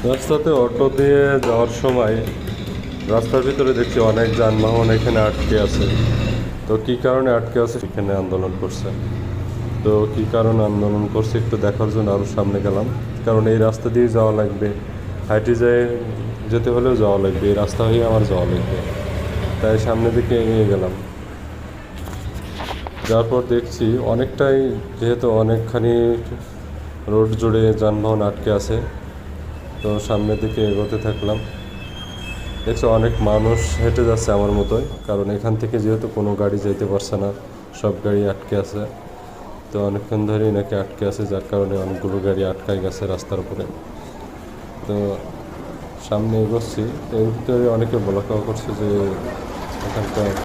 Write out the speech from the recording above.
রাস্তাতে অটো দিয়ে যাওয়ার সময় রাস্তার ভিতরে দেখছি অনেক যানবাহন এখানে আটকে আছে। তো কী কারণে আটকে আছে এখানে আন্দোলন করছে। তো কী কারণে আন্দোলন করছে একটু দেখার জন্য আরও সামনে গেলাম, কারণ এই রাস্তা দিয়ে যাওয়া লাগবে, হাইটে যেতে হলেও যাওয়া লাগবে, এই রাস্তা হয়ে আমার যাওয়া লাগবে। তাই সামনের দিকে এগিয়ে গেলাম। যাওয়ার পর দেখছি অনেকটাই, যেহেতু অনেকখানি রোড জুড়ে যানবাহন আটকে আছে, তো সামনের দিকে এগোতে থাকলাম। দেখছি অনেক মানুষ হেঁটে যাচ্ছে আমার মতোই, কারণ এখান থেকে যেহেতু কোনো গাড়ি যেতে পারছে না, সব গাড়ি আটকে আছে। তো অনেকক্ষণ ধরেই নাকি আটকে আছে, যার কারণে অনেকগুলো গাড়ি আটকাই গেছে রাস্তার উপরে। তো সামনে এগোচ্ছি, এর ভিতরে অনেকে বলা কওয়া করছে যে এখানকার